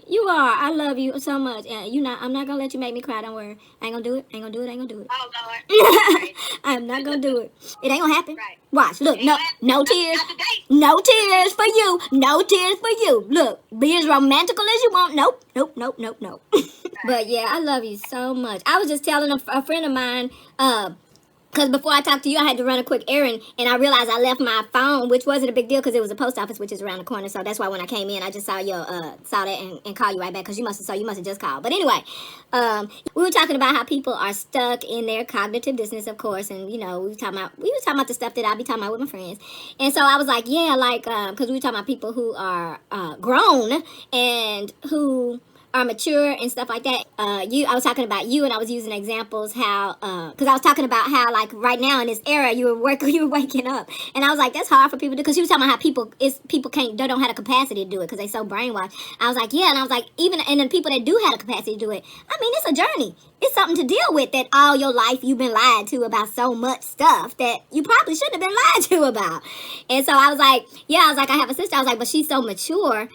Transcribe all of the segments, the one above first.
You are. I love you so much, and I'm not gonna let you make me cry. Don't worry. I ain't gonna do it. Ain't gonna do it. Ain't gonna do it. Oh Lord. I'm not gonna do it. It ain't gonna happen. Right. Watch. Look. No. No tears. Not today. No tears for you. No tears for you. Look. Be as romantical as you want. Nope. Nope. Nope. Nope. Nope. But yeah, I love you so much. I was just telling a friend of mine. Because before I talked to you, I had to run a quick errand, and I realized I left my phone, which wasn't a big deal because it was a post office, which is around the corner. So that's why when I came in, I just saw saw that and called you right back because you must have just called. But anyway, we were talking about how people are stuck in their cognitive dissonance, of course, and we were talking about the stuff that I be talking about with my friends, and so I was like, yeah, like because we were talking about people who are grown and who are mature and stuff like that. I was talking about you, and I was using examples how, because I was talking about how, like, right now in this era, you were waking up, and I was like, that's hard for people to do, because you were talking about how they don't have the capacity to do it because they so brainwashed. I was like, yeah, and I was like, and the people that do have the capacity to do it, I mean, it's a journey. It's something to deal with that all your life you've been lied to about so much stuff that you probably shouldn't have been lied to about. And so I was like, I have a sister. I was like, but she's so mature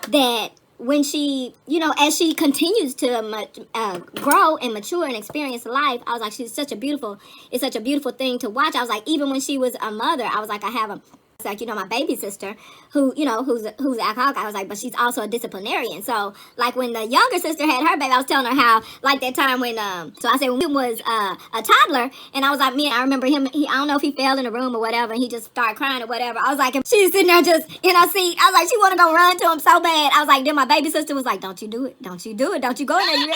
that when she, as she continues to grow and mature and experience life, I was like, it's such a beautiful thing to watch. I was like, even when she was a mother, I was like, it's like, my baby sister who, who's an alcoholic. I was like, but she's also a disciplinarian. So, like, when the younger sister had her baby, I was telling her how, like, that time when, so I said when he was a toddler, and I was like, I remember him, I don't know if he fell in the room or whatever, and he just started crying or whatever. I was like, she's sitting there just in her seat. I was like, she want to go run to him so bad. I was like, then my baby sister was like, don't you do it. Don't you do it. Don't you go in there.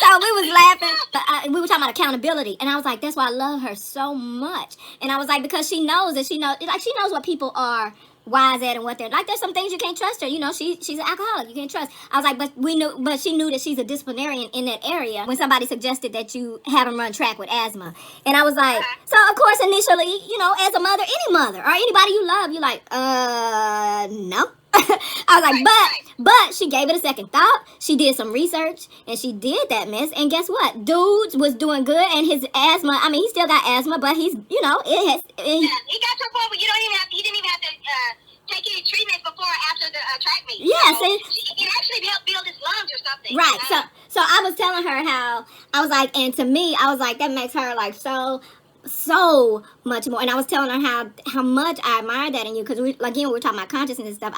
So we was laughing. We were talking about accountability, and I was like, that's why I love her so much. And I was like, because she knows she knows what people are wise at and what they're like. There's some things you can't trust her. She's an alcoholic. You can't trust. I was like, but she knew that she's a disciplinarian in that area. When somebody suggested that you have him run track with asthma, and I was like, so of course initially, as a mother, any mother or anybody you love, you're like, no. I was like, but she gave it a second thought. She did some research and she did that mess. And guess what? Dude was doing good, and his asthma. I mean, he still got asthma, but he's, he got to a point where he didn't even have to take any treatment before or after the track meet. Yeah, so it actually helped build his lungs or something. Right. So I was telling her how I was like, and to me, I was like, that makes her like so much more. And I was telling her how much I admire that in you, because we were talking about consciousness and stuff.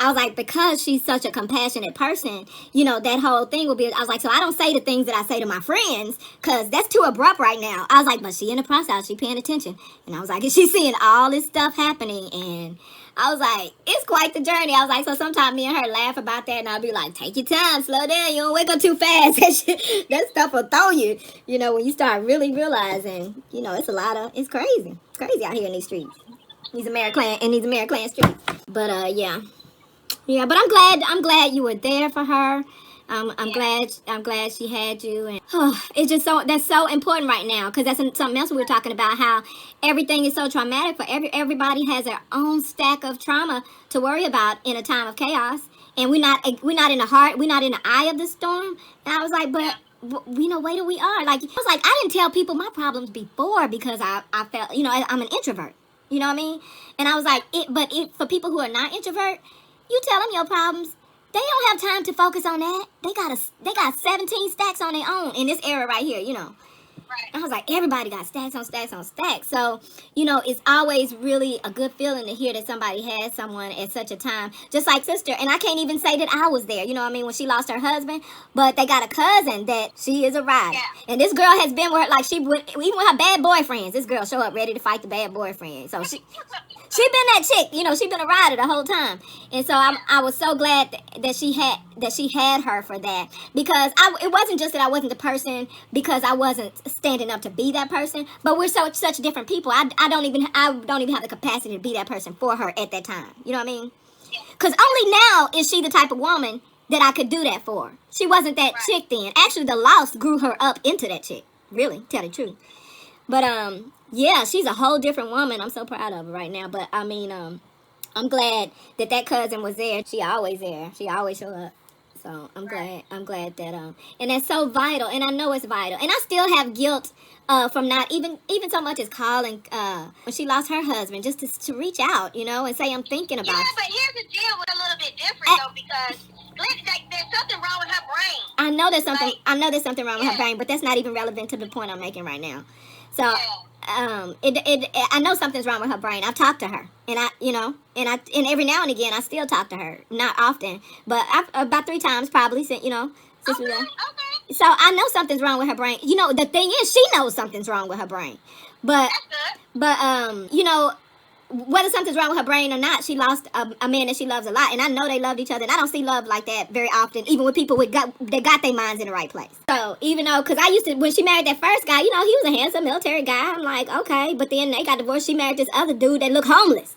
I was like, because she's such a compassionate person, that whole thing will be. I was like, so I don't say the things that I say to my friends because that's too abrupt right now. I was like, but she in the process, she paying attention, and I was like, she's seeing all this stuff happening, and I was like, it's quite the journey. I was like, so sometimes me and her laugh about that, and I'll be like, take your time, slow down, you don't wake up too fast. That stuff will throw you, when you start really realizing, it's crazy. It's crazy out here in these streets. These American streets. But yeah, but I'm glad you were there for her. I'm glad she had you, and it's just that's so important right now, because that's something else we were talking about, how everything is so traumatic for everybody has their own stack of trauma to worry about in a time of chaos, and we're not in the heart, we're not in the eye of the storm. And I was like, but wait till we are. Like, I was like, I didn't tell people my problems before because I felt, I'm an introvert. You know what I mean? And I was like, for people who are not introvert, you tell them your problems. They don't have time to focus on that. They got 17 stacks on their own in this era right here, Right. I was like, everybody got stacks on stacks on stacks. So, it's always really a good feeling to hear that somebody has someone at such a time. Just like sister. And I can't even say that I was there, when she lost her husband. But they got a cousin that she is a rider. Yeah. And this girl has been with her, like, even with her bad boyfriends, this girl show up ready to fight the bad boyfriend. So she been that chick, she been a rider the whole time. And so I was so glad that she had her for that, because it wasn't just that I wasn't the person because I wasn't standing up to be that person, but we're such different people. I don't even have the capacity to be that person for her at that time. You know what I mean? Because only now is she the type of woman that I could do that for. She wasn't that chick then. Actually, the loss grew her up into that chick. Really, tell the truth. But yeah, she's a whole different woman. I'm so proud of her right now. But I mean, I'm glad that cousin was there. She always there. She always show up. So I'm glad that and that's so vital, and I know it's vital, and I still have guilt from not even so much as calling when she lost her husband, just to reach out, you know, and say I'm thinking about. Yeah, but here's the deal with a little bit different though, because there's something wrong with her brain. I know there's something. I know there's something wrong with her brain, but that's not even relevant to the point I'm making right now. So, I know something's wrong with her brain. I've talked to her, and and every now and again I still talk to her. Not often, but about 3 times probably since we left. Okay. So I know something's wrong with her brain. You know, the thing is, she knows something's wrong with her brain, but whether something's wrong with her brain or not, she lost a man that she loves a lot, and I know they loved each other, and I don't see love like that very often, even with people that got their minds in the right place. So even though, because I used to, when she married that first guy, he was a handsome military guy. I'm like, okay, but then they got divorced. She married this other dude that looked homeless.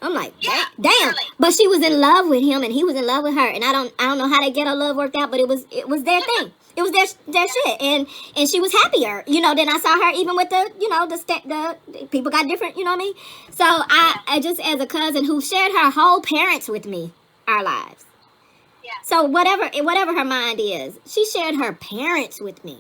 I'm like, damn. Really. But she was in love with him, and he was in love with her, and I don't know how they get her love worked out, but it was their thing. It was their shit, and she was happier, than I saw her, even with the people got different, you know what I mean? So I just, as a cousin who shared her whole parents with me, our lives. Yeah. So whatever her mind is, she shared her parents with me.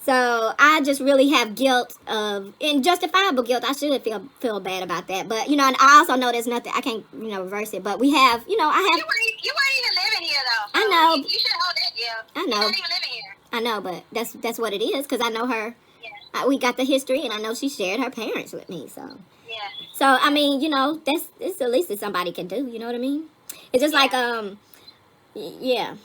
So I just really have guilt and justifiable guilt. I should feel bad about that, but and I also know there's nothing I can't reverse it. But we have, I have. You weren't even living here though. So I know. You should hold that guilt. I know. You're not even living here. I know, but that's what it is, because I know her. Yeah. We got the history, and I know she shared her parents with me. So. Yeah. So I mean, that's the least that somebody can do. You know what I mean? It's just like Yeah.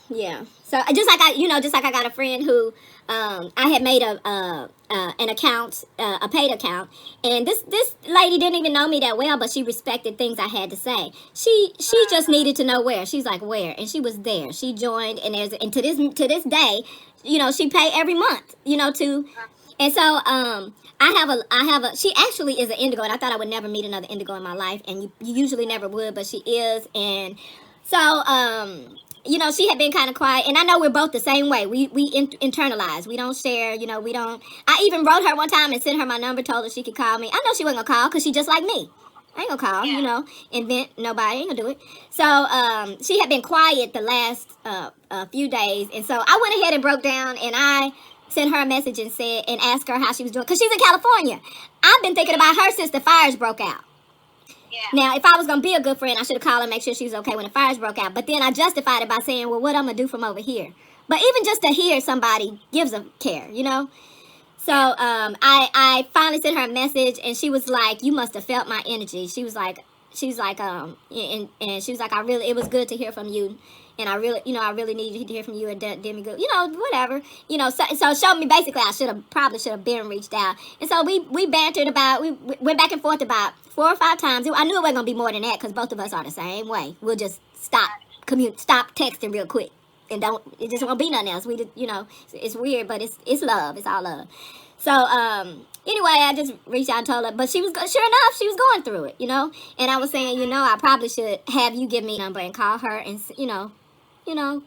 So just like I got a friend who I had made an account, a paid account, and this lady didn't even know me that well, but she respected things I had to say. She just needed to know where. She's like, where, and she was there. She joined, and to this day, she pay every month, and so I have a she actually is an indigo, and I thought I would never meet another indigo in my life, and you usually never would, but she is. And so she had been kind of quiet, and I know we're both the same way. We internalize. We don't share, we don't. I even wrote her one time and sent her my number, told her she could call me. I know she wasn't gonna call because she just like me. I ain't gonna call, invent nobody, ain't gonna do it. So she had been quiet the last few days, and so I went ahead and broke down, and I sent her a message and asked her how she was doing, because she's in California. I've been thinking about her since the fires broke out. Yeah. Now, if I was going to be a good friend, I should have called her and make sure she was okay when the fires broke out. But then I justified it by saying, well, what I'm going to do from over here. But even just to hear somebody gives a care, So I finally sent her a message, and she was like, you must have felt my energy. She was like, and she was like, it was good to hear from you. And I really needed to hear from you, and did me good, whatever, so showed me basically I probably should have been reached out. And so we bantered about, we went back and forth about 4 or 5 times. I knew it wasn't gonna be more than that, because both of us are the same way. We'll just stop texting real quick, and it just won't be nothing else. We just, it's weird, but it's love. It's all love. So anyway, I just reached out and told her, but sure enough, she was going through it, and I was saying, I probably should have you give me a number and call her, and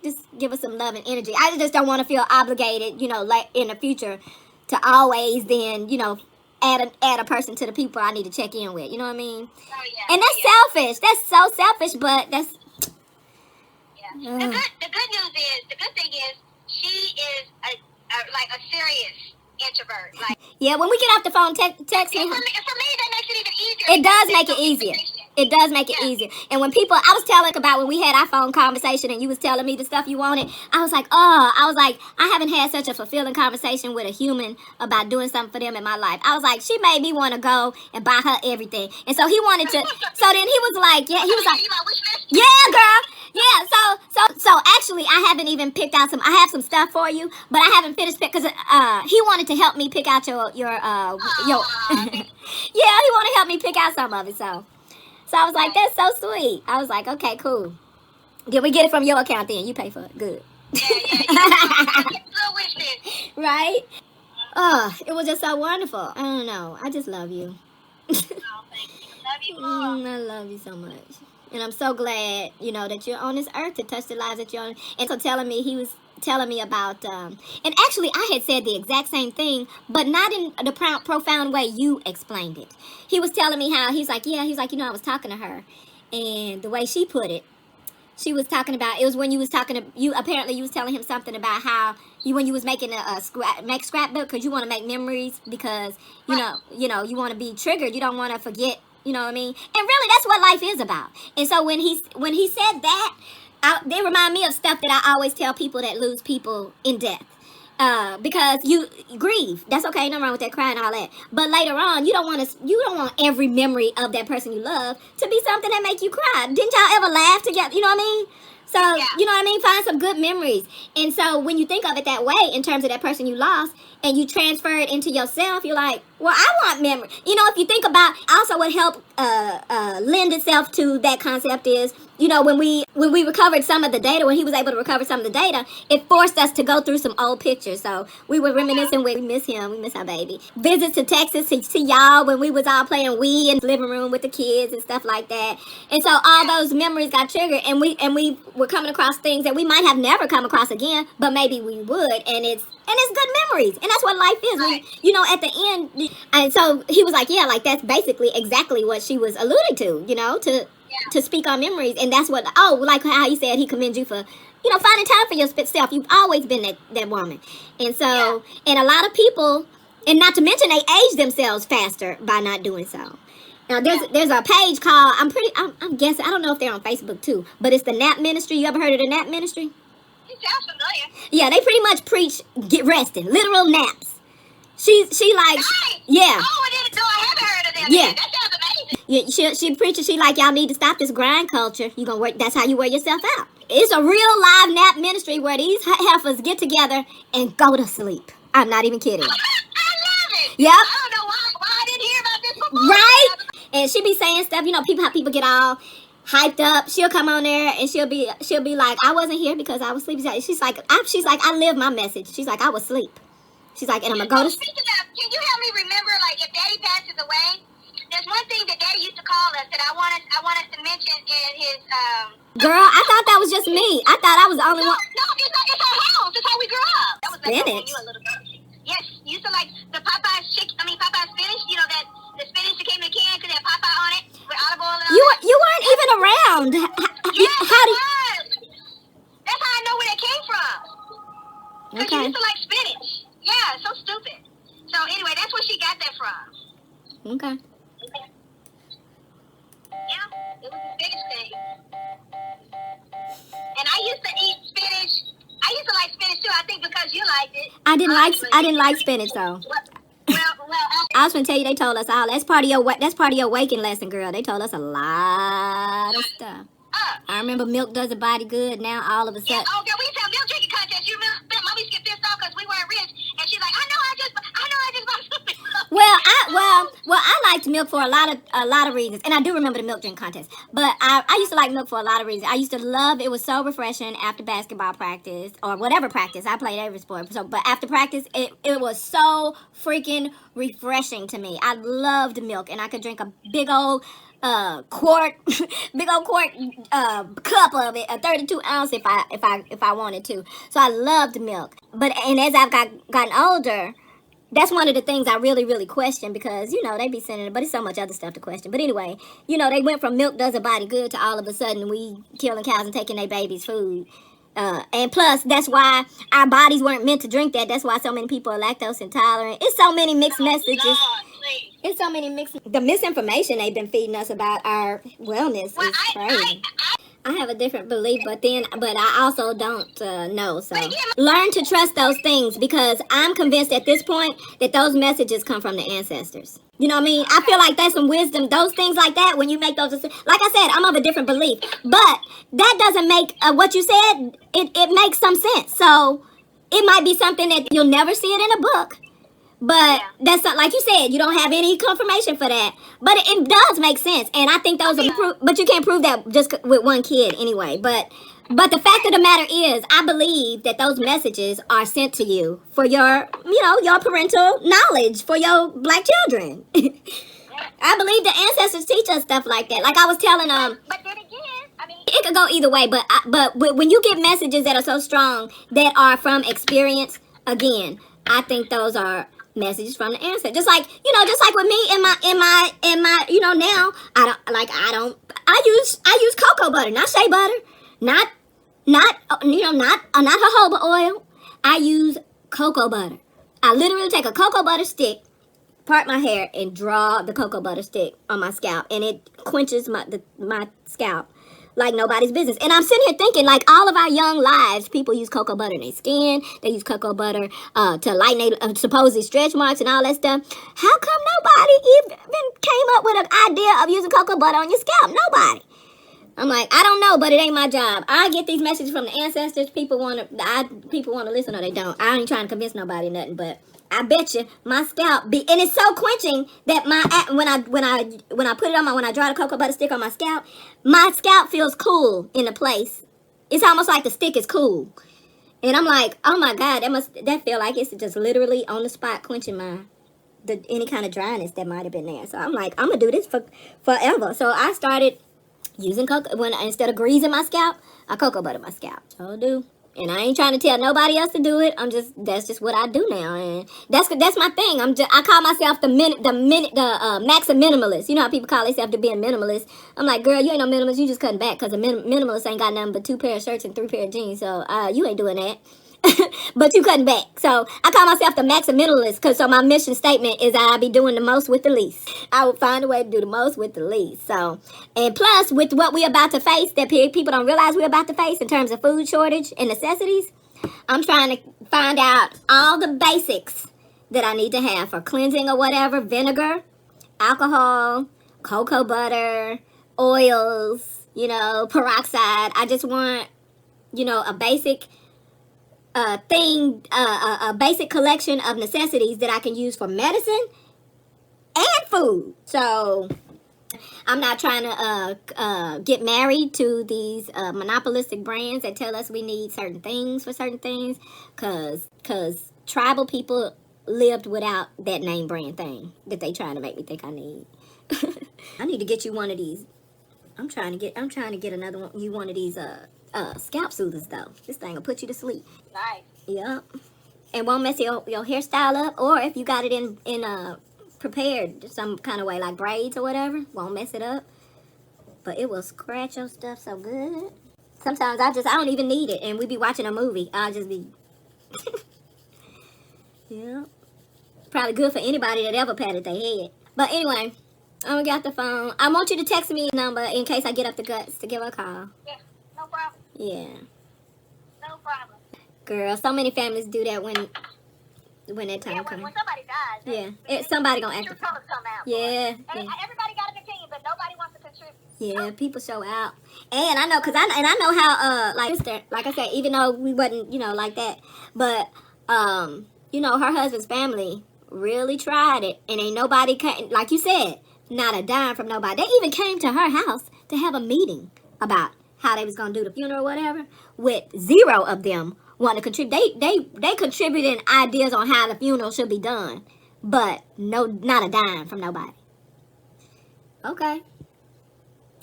just give us some love and energy. I just don't want to feel obligated, like in the future, to always then, add a person to the people I need to check in with. You know what I mean? Oh, yeah. And that's selfish. That's so selfish, but that's. Yeah. The good thing is, she is a serious introvert. Like, yeah, when we get off the phone, text me. For me, that makes it even easier. It does make it easier. It does make it easier. And when people, I was telling about when we had our phone conversation and you was telling me the stuff you wanted, I was like, I haven't had such a fulfilling conversation with a human about doing something for them in my life. I was like, she made me want to go and buy her everything. And so he wanted to, so then he was like, yeah, girl. Yeah, so actually, I haven't even picked out I have some stuff for you, but I haven't finished because he wanted to help me pick out your yeah, he wanted to help me pick out some of it, so I was like, that's so sweet. I was like, okay, cool. Did we get it from your account then? You pay for it. Good. Right? Oh, it was just so wonderful. I don't know. I just love you. Thank you. Love you more. I love you so much. And I'm so glad, that you're on this earth to touch the lives that you're on. And so he was telling me about, and actually I had said the exact same thing, but not in the profound way you explained it. He was telling me how, he's like, I was talking to her, and the way she put it, She was talking about, it was when you was talking to you, apparently you was telling him something about how you, when you was making a scrapbook, because you want to make memories, because you want to be triggered, you don't want to forget, you know what I mean? And really that's what life is about. And so when he said that, they remind me of stuff that I always tell people that lose people in death. Because you grieve, that's okay, nothing wrong with that, crying and all that. But later on, you don't want every memory of that person you love to be something that make you cry. Didn't y'all ever laugh together? You know what I mean? So you know what I mean. Find some good memories. And so when you think of it that way, in terms of that person you lost, and you transfer it into yourself, you're like, well, I want memory. You know, if you think about, also what helped lend itself to that concept is, you know, when we recovered some of the data, when he was able to recover some of the data, it forced us to go through some old pictures. So we were reminiscing, we miss him, we miss our baby. Visits to Texas to see y'all when we was all playing Wii in the living room with the kids and stuff like that. And so all those memories got triggered, and we were coming across things that we might have never come across again, but maybe we would, and it's good memories, and that's what life is. Right. You know, at the end, and so he was like, yeah, like that's basically exactly what she was alluding to, you know, to speak on memories. And that's what, like how he said he commends you for, you know, finding time for yourself. You've always been that woman. And so, and a lot of people, and not to mention they age themselves faster by not doing so. Now there's a page called, I'm guessing, I don't know if they're on Facebook too, but it's the Nap Ministry. You ever heard of the Nap Ministry? It sounds familiar. Yeah, they pretty much preach get resting, literal naps. She like, nice. Yeah. Oh, I didn't know. I haven't heard of them. Yeah. That sounds amazing. Yeah, she preaches. She like, y'all need to stop this grind culture. You gonna work. That's how you wear yourself out. It's a real live nap ministry where these heifers get together and go to sleep. I'm not even kidding. I love it. Yep. I don't know why I didn't hear about this before. Right? And she be saying stuff. You know, how people get all hyped up. She'll come on there and she'll be like, I wasn't here because I was sleeping. She's like, I live my message. She's like, I was asleep. She's like, and I'm gonna go to sleep. Can you help me remember, like, if Daddy passes away, there's one thing that Daddy used to call us that I want us to mention in his Girl, I thought that was just me. I thought I was the only one. No, it's our house. It's how we grew up. That was like spinach. You a little bit. Yes, you used to like the Popeye's spinach. You know that the spinach that came in a can because it had Popeye on it with olive oil and all. You weren't even around. Yes, how do you? That's how I know where that came from. Because you used to like spinach. Yeah, so stupid. So anyway, that's where she got that from. Okay. Yeah, it was a spinach thing. And I used to eat spinach. I used to like spinach too. I think because you liked it. I didn't like spinach though. I was gonna tell you, they told us all. That's part of your waking lesson, girl. They told us a lot of stuff. I remember milk does a body good. Now all of a sudden. Yeah, oh girl, we used to have milk drinking contest. You remember? Mommy used to get pissed off because we weren't rich, and she's like, I know I just bought something. Well, I liked milk for a lot of reasons, and I do remember the milk drink contest. But I used to like milk for a lot of reasons. I used to love it. Was so refreshing after basketball practice or whatever practice. I played every sport. So, but after practice, it was so freaking refreshing to me. I loved milk, and I could drink a big old quart cup of it, a 32 ounce if I wanted to. So I loved milk. And as I've gotten older, that's one of the things I really, really question, because, you know, they be sending it, but it's so much other stuff to question. But anyway, you know, they went from milk does a body good to all of a sudden we killing cows and taking their babies' food. And plus, that's why our bodies weren't meant to drink that. That's why so many people are lactose intolerant. It's so many mixed messages. It's so many the misinformation they've been feeding us about our wellness is crazy. I have a different belief, but I also don't know. So learn to trust those things, because I'm convinced at this point that those messages come from the ancestors. You know what I mean? I feel like there's some wisdom. Those things like that, when you make those, like I said, I'm of a different belief. But that doesn't make what you said, it makes some sense. So it might be something that you'll never see it in a book. But that's not, like you said, you don't have any confirmation for that. But it does make sense. And I think those are, but you can't prove that just with one kid anyway. But the fact of the matter is, I believe that those messages are sent to you for your, your parental knowledge for your black children. I believe the ancestors teach us stuff like that. Like I was telling But then again, I mean, it could go either way. But when you get messages that are so strong that are from experience, again, I think those are messages from the ancestors. Just like with me in my now I use cocoa butter, not shea butter. Not not jojoba oil. I use cocoa butter. I literally take a cocoa butter stick, part my hair, and draw the cocoa butter stick on my scalp, and it quenches my scalp like nobody's business. And I'm sitting here thinking, like, all of our young lives, people use cocoa butter in their skin. They use cocoa butter to lighten their supposed stretch marks and all that stuff. How come nobody even came up with an idea of using cocoa butter on your scalp? Nobody. I'm like, I don't know, but it ain't my job. I get these messages from the ancestors. People want to listen or they don't. I ain't trying to convince nobody nothing, but I bet you my scalp and it's so quenching that when I put it on when I draw the cocoa butter stick on my scalp feels cool in the place. It's almost like the stick is cool, and I'm like, oh my God, that feel like it's just literally on the spot quenching any kind of dryness that might have been there. So I'm like, I'm gonna do this for forever. So I started using instead of greasing my scalp, I cocoa butter my scalp. So do. And I ain't trying to tell nobody else to do it. That's just what I do now, and that's my thing. I call myself the max minimalist. You know how people call themselves to being minimalist. I'm like, girl, you ain't no minimalist. You just cutting back, because a minimalist ain't got nothing but 2 pair of shirts and 3 pair of jeans. So you ain't doing that. But you cutting back. So I call myself the max minimalist, because my mission statement is that I be doing the most with the least. I will find a way to do the most with the least. So, and plus with what we about to face, that people don't realize we're about to face in terms of food shortage and necessities, I'm trying to find out all the basics that I need to have for cleansing or whatever: vinegar, alcohol, cocoa butter, oils, peroxide. I just want, a basic a basic collection of necessities that I can use for medicine and food. So I'm not trying to get married to these monopolistic brands that tell us we need certain things for certain things, because tribal people lived without that name brand thing that they trying to make me think I need. I need to get you one of these. I'm trying to get another one. One of these scalp soothers though. This thing will put you to sleep. Nice. Yep. And won't mess your hairstyle up, or if you got it in prepared some kind of way, like braids or whatever, won't mess it up. But it will scratch your stuff so good. Sometimes I don't even need it, and we be watching a movie. I'll just be yeah. Probably good for anybody that ever patted their head. But anyway, I'm gonna get the phone. I want you to text me a number in case I get up the guts to give her a call. Yeah, no problem. Yeah. No problem. Girl, so many families do that when that time comes. When somebody dies. Yeah, somebody gonna act. True colors come out. Yeah. Everybody got an opinion, but nobody wants to contribute. Yeah, people show out. And I know, cause I know how like I said, even though we wasn't like that, but her husband's family really tried it, and ain't nobody came, like you said, not a dime from nobody. They even came to her house to have a meeting about how they was gonna do the funeral or whatever, with 0 of them wanting to contribute. They contributed ideas on how the funeral should be done, but not a dime from nobody. Okay,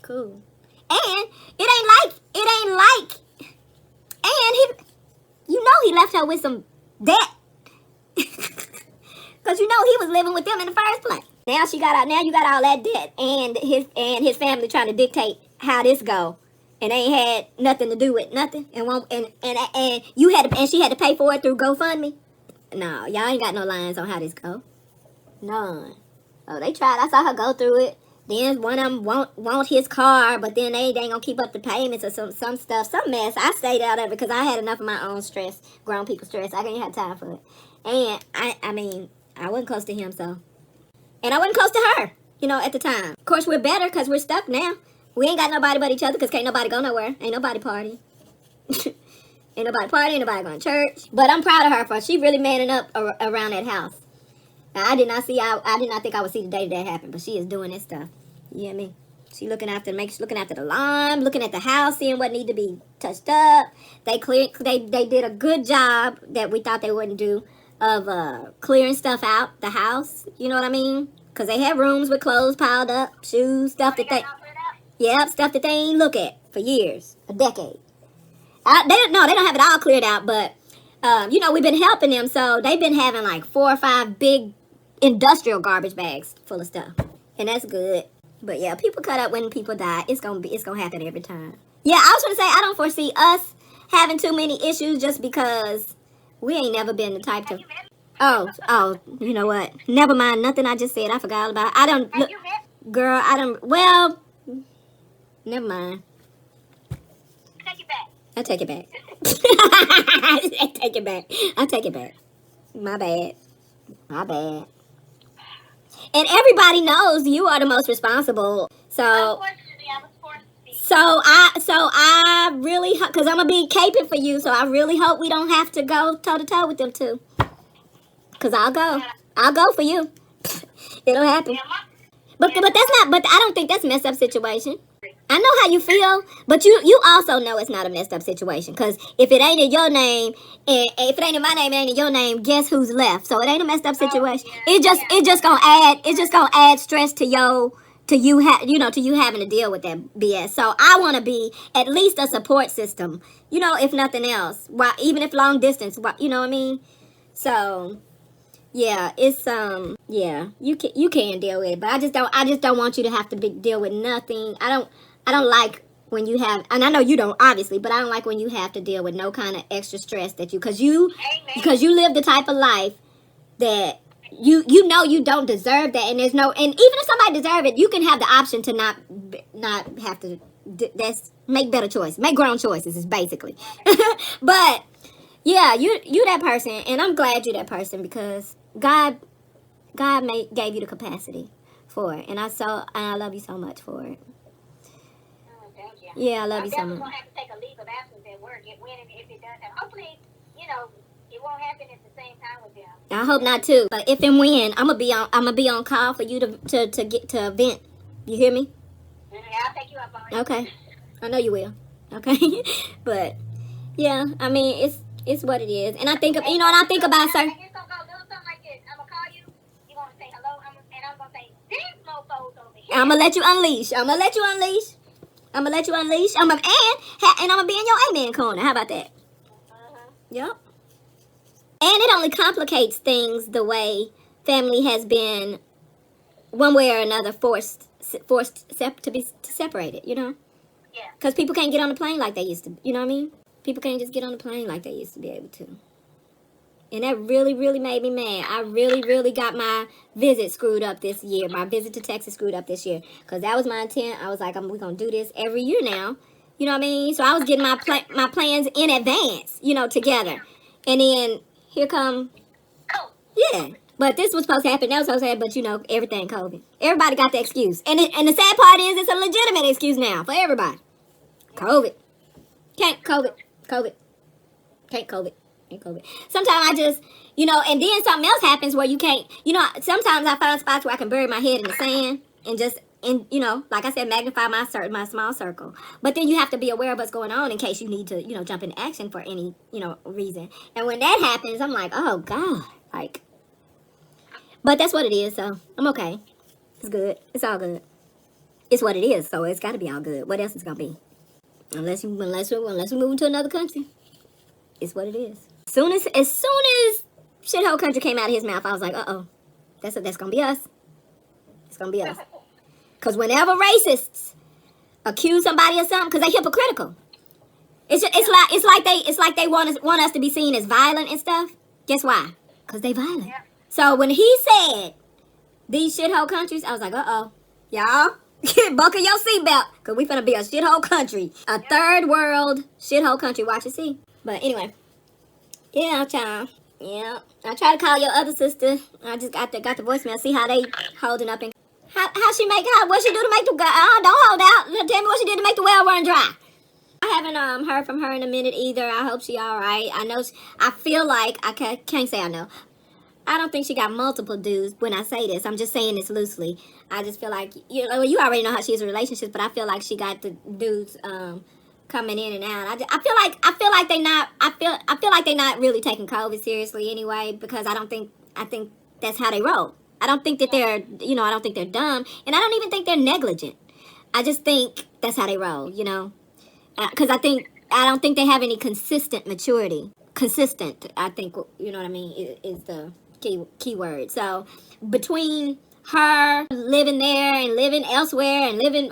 cool. And it ain't like, and he left her with some debt, because he was living with them in the first place. Now you got all that debt, and his family trying to dictate how this go, and they ain't had nothing to do with nothing, and she had to pay for it through GoFundMe. No, y'all ain't got no lines on how this go. None. Oh, they tried. I saw her go through it. Then one of them want his car, but then they ain't gonna keep up the payments or some stuff, some mess. I stayed out of it because I had enough of my own stress, grown people stress. I didn't have time for it, and I wasn't close to him, so. And I wasn't close to her, at the time. Of course, we're better because we're stuck now. We ain't got nobody but each other because can't nobody go nowhere. Ain't nobody party. Ain't nobody party, ain't nobody going to church. But I'm proud of her for she really manning up around that house. Now, I did not think I would see the day that happened, but she is doing this stuff. You hear me? She looking after the lawn, looking at the house, seeing what need to be touched up. They did a good job that we thought they wouldn't do of clearing stuff out the house. You know what I mean? Because they had rooms with clothes piled up, shoes, stuff that stuff that they ain't look at for years, a decade. They don't have it all cleared out, but we've been helping them, so they've been having like 4 or 5 big industrial garbage bags full of stuff, and that's good. But yeah, people cut up when people die. It's gonna happen every time. Yeah, I was gonna say I don't foresee us having too many issues just because we ain't never been the type to. Oh, you know what? Never mind. Nothing I just said. I forgot all about. I don't look, girl. I don't. Well, never mind. Take it back. I take it back. I take it back. I take it back. My bad. My bad. And everybody knows you are the most responsible. So. Unfortunately, I was forced to be. So I really, cause I'm gonna be caping for you. So I really hope we don't have to go toe to toe with them two. Cause I'll go for you. It'll happen. But that's not. But I don't think that's a messed up situation. I know how you feel, but you also know it's not a messed up situation. Cause if it ain't in your name, and if it ain't in my name, it ain't in your name. Guess who's left? So it ain't a messed up situation. It just gonna add stress to you having to deal with that BS. So I want to be at least a support system. If nothing else, even if long distance. You know what I mean? So. Yeah, it's you can deal with it, but I just don't want you to have to deal with nothing. I don't like when you have, and I know you don't obviously, but I don't like when you have to deal with no kind of extra stress because you live the type of life that you don't deserve that, and there's no, and even if somebody deserve it, you can have the option to not have to. That's make better choices, make grown choices is basically, but. Yeah, you that person, and I'm glad you that person because God gave you the capacity for it, and I love you so much for it. Oh, thank you. Yeah, I love you so much. I'm definitely gonna have to take a leave of absence at work. If it does happen, hopefully, it won't happen at the same time with them. I hope not too. But if and when, I'm gonna be on call for you to get to vent. You hear me? Yeah, I'll take you up on it. Okay, I know you will. Okay, but yeah, I mean it's what it is, and I think of and I think about sir. It's gonna go do something like this. I'm gonna call you. You're gonna say hello, and I'm gonna say these mofos over here. I'm gonna let you unleash. I'm gonna let you unleash. I'm gonna be in your amen corner. How about that? Yep. And it only complicates things the way family has been, one way or another, forced to be separated. Yeah. Because people can't get on the plane like they used to. You know what I mean? People can't just get on the plane like they used to be able to. And that really, really made me mad. I really, really got my visit screwed up this year. My visit to Texas screwed up this year. Because that was my intent. I was like, we're going to do this every year now. You know what I mean? So I was getting my plans in advance, together. And then here come, yeah. But this was supposed to happen. That was supposed to happen. But, everything COVID. Everybody got the excuse. And the sad part is it's a legitimate excuse now for everybody. COVID. Can't COVID. Can't COVID. Sometimes I just, and then something else happens where you can't, sometimes I find spots where I can bury my head in the sand and just, like I said, magnify my small circle. But then you have to be aware of what's going on in case you need to, jump into action for any, reason. And when that happens, I'm like, oh, God. But that's what it is, so I'm okay. It's good. It's all good. It's what it is, so it's got to be all good. What else is going to be? Unless we move to another country. It's what it is. As soon as ShytWholeCUNTree came out of his mouth, I was like, uh-oh. That's gonna be us. It's gonna be us. Because whenever racists accuse somebody of something, because they hypocritical. It's like they want us to be seen as violent and stuff. Guess why? Because they violent. Yeah. So when he said these shithole countries, I was like, uh-oh. Y'all, buckle your seatbelt. Because we finna be a shithole country. A third world shithole country. Watch and see. But anyway. Yeah, child. Yeah. I tried to call your other sister. I just got the voicemail. See how they holding up and what she do to make the don't hold out. Tell me what she did to make the well run dry. I haven't heard from her in a minute either. I hope she all right. I know. I feel like I can't say I know. I don't think she got multiple dudes when I say this. I'm just saying this loosely. I just feel like you already know how she is in relationships, but I feel like she got the dudes coming in and out. I feel like they not really taking COVID seriously anyway, because I think that's how they roll. I don't think that they're I don't think they're dumb, and I don't even think they're negligent. I just think that's how they roll, because I don't think they have any consistent maturity. Consistent, I think, you know what I mean, is the key word. So between her living there and living elsewhere and living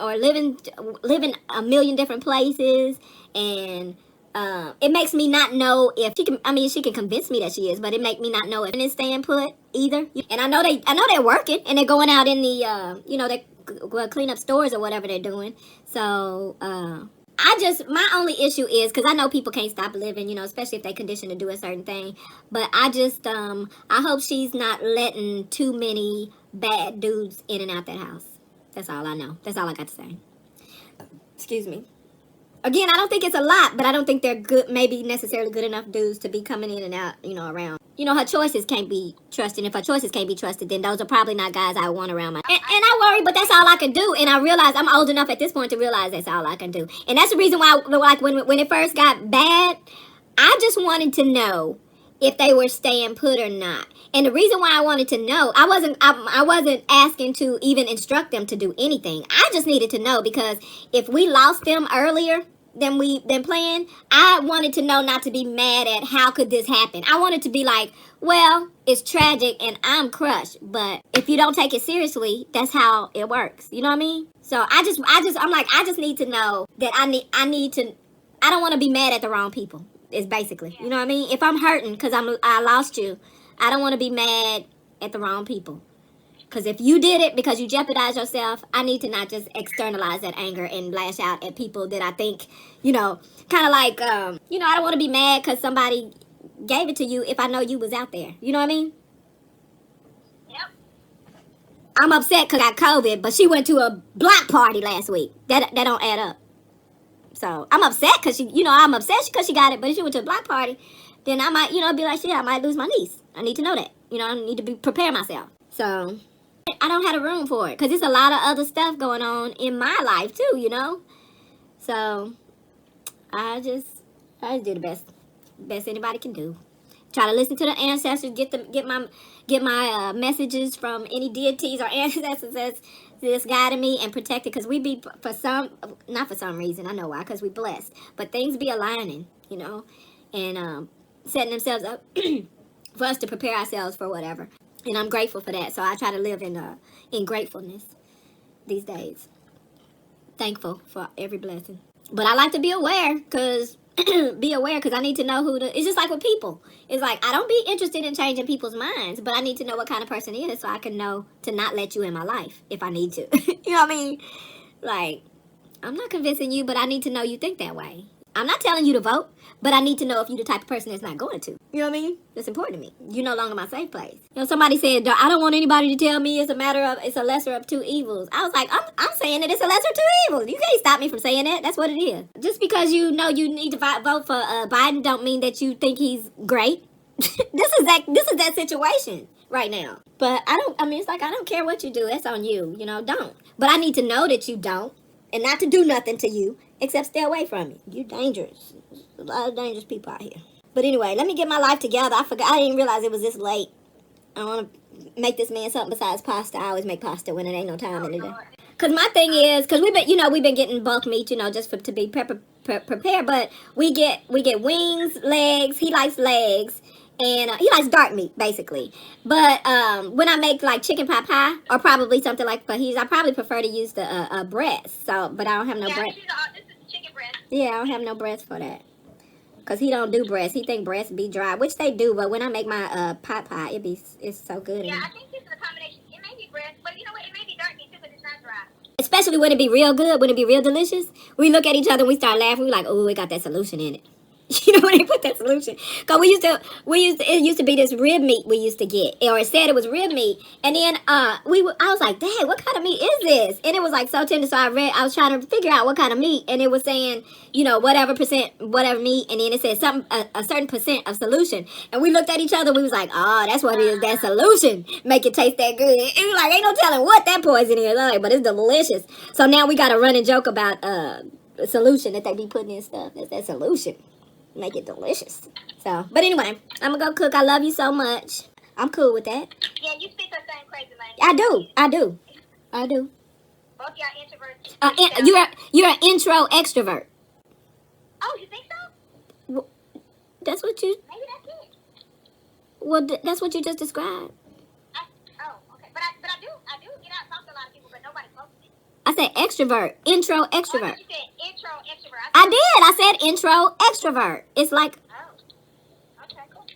a million different places, and it makes me not know if she can. I mean, she can convince me that she is, but it makes me not know if it's staying put either. And I know they're working and they're going out in the they clean up stores or whatever they're doing. So my only issue is, because I know people can't stop living, especially if they condition to do a certain thing. But I hope she's not letting too many bad dudes in and out that house. That's all I know. That's all I got to say. Excuse me. Again, I don't think it's a lot, but I don't think they're good, maybe necessarily good enough dudes to be coming in and out, around. Her choices can't be trusted. If her choices can't be trusted, then those are probably not guys I want around and I worry, but that's all I can do. And I realize I'm old enough at this point to realize that's all I can do. And that's the reason why, like, when it first got bad, I just wanted to know if they were staying put or not. And the reason why I wanted to know, I wasn't asking to even instruct them to do anything. I just needed to know, because if we lost them earlier than planned, I wanted to know, not to be mad at how could this happen. I wanted to be like, well, it's tragic and I'm crushed, but if you don't take it seriously, that's how it works. You know what I mean? So I'm like, I just need to know that I don't want to be mad at the wrong people. Is basically, you know what I mean? If I'm hurting because I lost you, I don't want to be mad at the wrong people. Because if you did it because you jeopardized yourself, I need to not just externalize that anger and lash out at people that I think, kind of like, I don't want to be mad because somebody gave it to you if I know you was out there. You know what I mean? Yep. I'm upset because I got COVID, but she went to a block party last week. That don't add up. So I'm upset because I'm upset because she got it, but if she went to a block party, then I might, be like, shit, I might lose my niece. I need to know that. I need to prepare myself. So I don't have the room for it, because there's a lot of other stuff going on in my life too, So I just do the best anybody can do. Try to listen to the ancestors, get my messages from any deities or ancestors that's guiding me, and protect it, because we be, not for some reason, I know why, because we blessed, but things be aligning, and setting themselves up for us to prepare ourselves for whatever. And I'm grateful for that. So I try to live in gratefulness these days. Thankful for every blessing. But I like to be aware, because I need to know it's just like with people. It's like, I don't be interested in changing people's minds, but I need to know what kind of person he is, so I can know to not let you in my life if I need to. You know what I mean? Like, I'm not convincing you, but I need to know you think that way. I'm not telling you to vote, but I need to know if you're the type of person that's not going to. You know what I mean? That's important to me. You're no longer my safe place. Somebody said, I don't want anybody to tell me it's a lesser of two evils. I was like, I'm saying that it's a lesser of two evils. You can't stop me from saying that. That's what it is. Just because you know you need to vote for Biden don't mean that you think he's great. This is that situation right now. But it's like, I don't care what you do. That's on you. Don't. But I need to know that you don't, and not to do nothing to you except stay away from it. You're dangerous. There's a lot of dangerous people out here. But anyway, let me get my life together. I forgot. I didn't realize it was this late. I want to make this man something besides pasta. I always make pasta when it ain't no time in the day. Because my thing is, because we've been getting bulk meat, just to be prepared. But we get wings, legs. He likes legs. And he likes dark meat, basically. But when I make like chicken pot pie, or probably something like fajitas, I probably prefer to use the breast. So, but I don't have no breast. This is chicken breast. Yeah, I don't have no breast for that. Because he don't do breast. He think breasts be dry, which they do. But when I make my pot pie, it's so good. Yeah, I think this is a combination. It may be breast, but you know what? It may be dark meat too, but it's not dry. Especially when it be real good, when it be real delicious. We look at each other and we start laughing. We like, oh, it got that solution in it. You know, when they put that solution. Because it used to be this rib meat we used to get. Or it said it was rib meat. And then I was like, Dad, what kind of meat is this? And it was like so tender. So I was trying to figure out what kind of meat. And it was saying, whatever meat. And then it said a certain percent of solution. And we looked at each other. We was like, oh, that's what it is. That solution. Make it taste that good. And we like, ain't no telling what that poison is. I'm like, but it's delicious. So now we got to run and joke about solution that they be putting in stuff. That's that solution. Make it delicious. So, but anyway, I'm gonna go cook. I love you so much. I'm cool with that. Yeah, you speak the same crazy language. I do. Both y'all introverts. You're an intro extrovert. Oh, you think so? That's what you. Maybe that's it. Well, that's what you just described. Oh, okay. But I do I said extrovert. Intro extrovert. You said intro extrovert. I did. I said intro extrovert. It's like, Oh, okay, cool.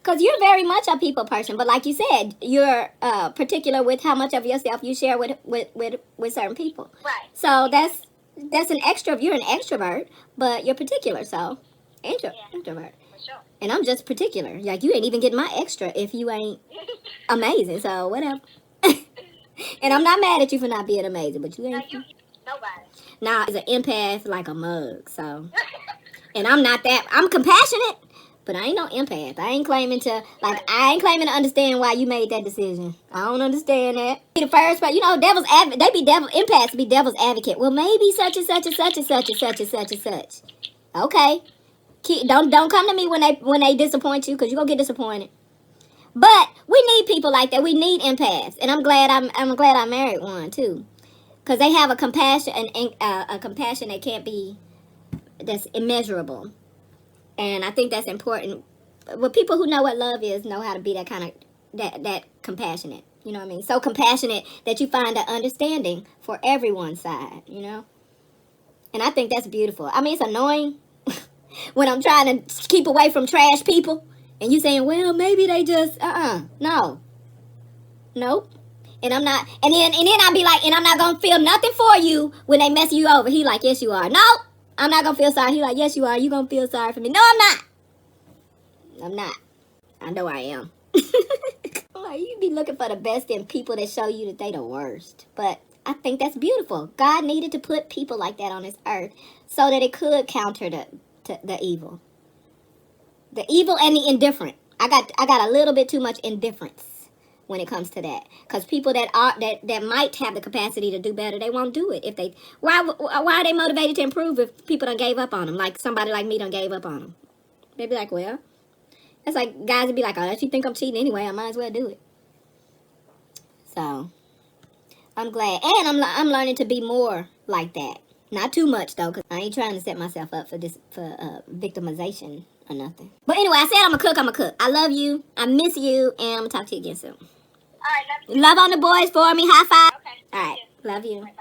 because you're very much a people person, but like you said, you're particular with how much of yourself you share with certain people. Right. So that's an extra. You're an extrovert, but you're particular. So introvert. For sure. And I'm just particular. Like, you ain't even getting my extra if you ain't amazing. So whatever. And I'm not mad at you for not being amazing, but you ain't. Nobody. Nah, is an empath like a mug. So, and I'm not that. I'm compassionate, but I ain't no empath. I ain't claiming to understand why you made that decision. I don't understand that. Be the first, but you know, empaths be devil's advocate. Well, maybe such and such and such and such and such and such and such. Okay, don't come to me when they disappoint you, because you gonna get disappointed. But we need people like that. We need empaths, and I'm glad I married one too, because they have a compassion that can't be, that's immeasurable. And I think that's important. Well, people who know what love is know how to be that kind of that compassionate. You know what I mean? So compassionate that you find an understanding for everyone's side. You know, and I think that's beautiful. I mean, it's annoying when I'm trying to keep away from trash people, and you saying, well, maybe they just no, nope. And I'm not, and then I'll be like, and I'm not gonna feel nothing for you when they mess you over. He like, yes you are. No, I'm not gonna feel sorry. He like, yes you are. You gonna feel sorry for me? No, I'm not. I'm not. I know I am. Like, you be looking for the best in people that show you that they the worst. But I think that's beautiful. God needed to put people like that on this earth so that it could counter the evil. The evil and the indifferent. I got a little bit too much indifference when it comes to that, because people that might have the capacity to do better, they won't do it. If they, why are they motivated to improve if people done gave up on them, like somebody like me done gave up on them? They'd be like, well, that's like guys would be like, oh, if you think I'm cheating anyway, I might as well do it. So I'm glad, and I'm learning to be more like that. Not too much though, because I ain't trying to set myself up for victimization or nothing. But anyway, I said I'm a cook. I love you. I miss you, and I'm gonna talk to you again soon. All right, love you. Love on the boys for me. High five. Okay. All right. Love you. Bye.